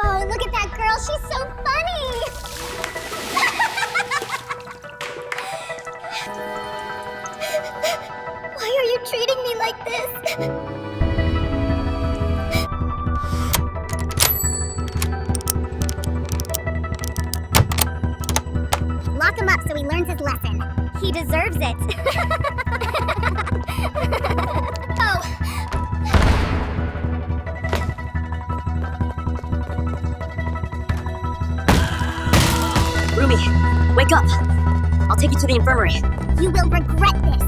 Oh, look at that girl. She's so funny. Why are you treating me like this? Lock him up so he learns his lesson. He deserves it. Oh. Rumi, wake up. I'll take you to the infirmary. You will regret this.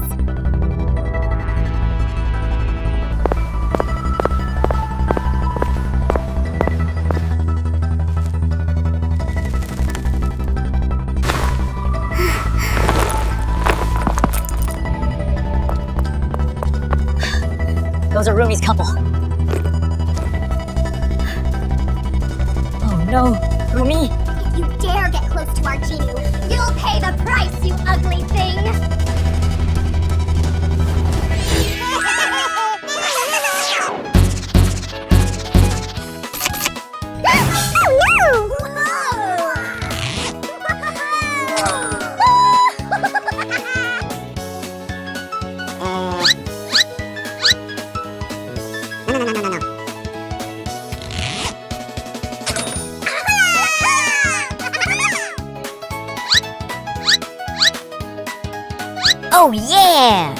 Those are Rumi's couple. Oh no, Rumi! If you dare get close to our Jinu, you'll pay the price, you ugly thing! Oh yeah!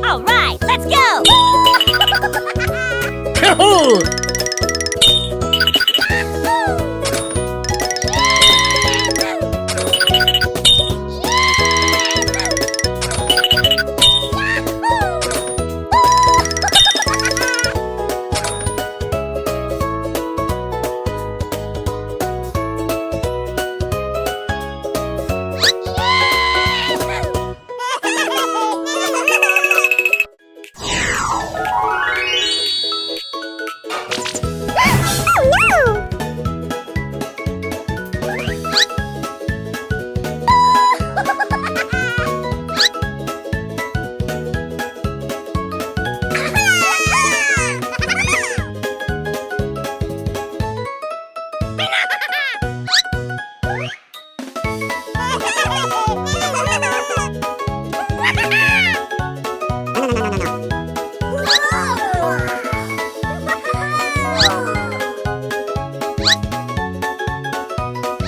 Alright, let's go!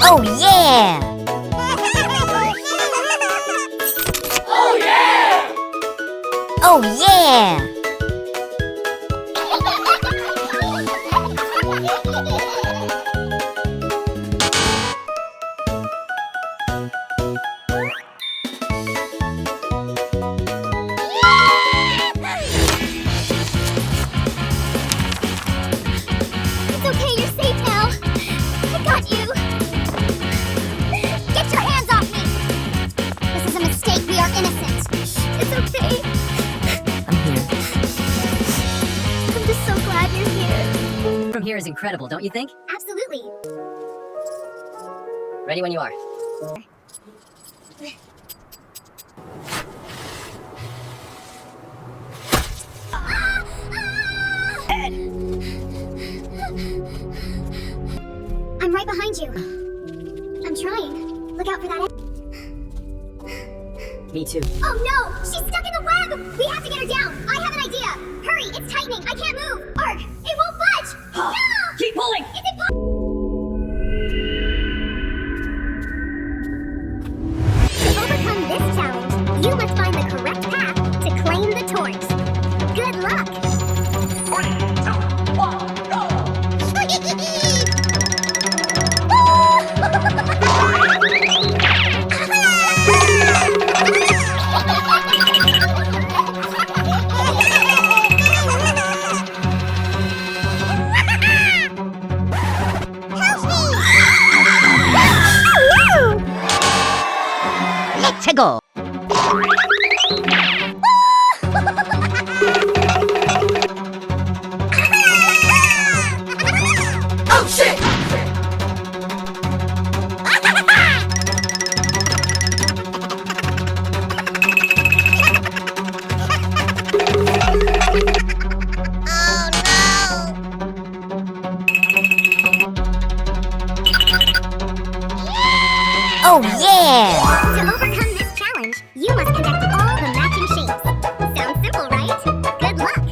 Oh yeah! Oh yeah! Oh yeah! It's okay, you're safe now. I got you. Get your hands off me. This is a mistake. We are innocent. It's okay. I'm here. I'm just so glad you're here. From here is incredible, don't you think? Absolutely. Ready when you are. I'm right behind you. I'm trying. Look out for that. Me too. Oh no! She's stuck in the web! We have to get her down! I have an idea! Hurry! It's luck. 3, 2, 1, go! Let's go. Oh shit! Oh yeah! To overcome this challenge, you must connect all the matching shapes. Sounds simple, right? Good luck.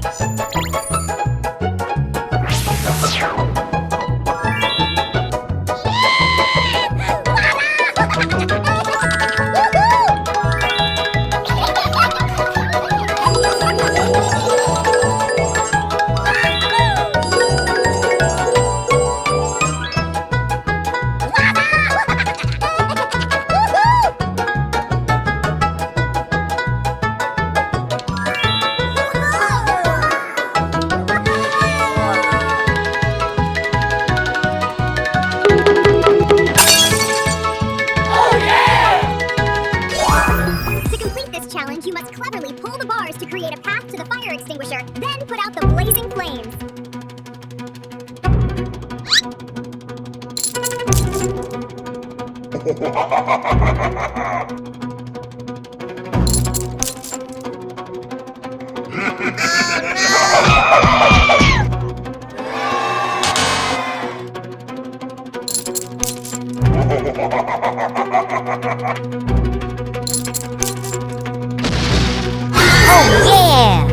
Oh yeah! To complete this challenge, you must cleverly pull the bars to create a path to the fire extinguisher, then put out the blazing flames. Oh yeah!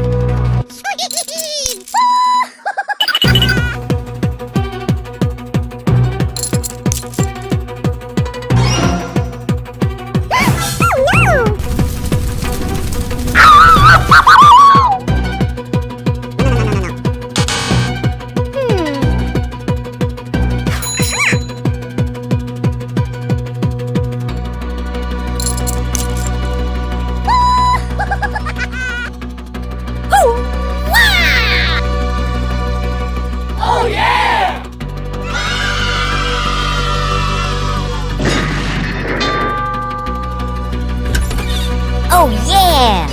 Oh yeah! Oh yeah!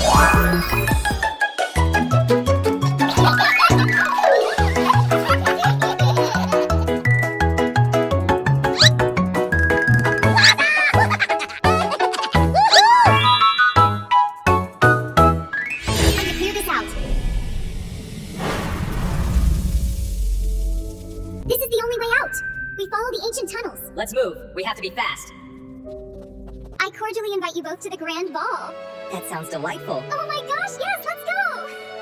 Time to clear this out. This is the only way out. We follow the ancient tunnels. Let's move. We have to be fast. I cordially invite you both to the grand ball. That sounds delightful. Oh my gosh, yes, let's go!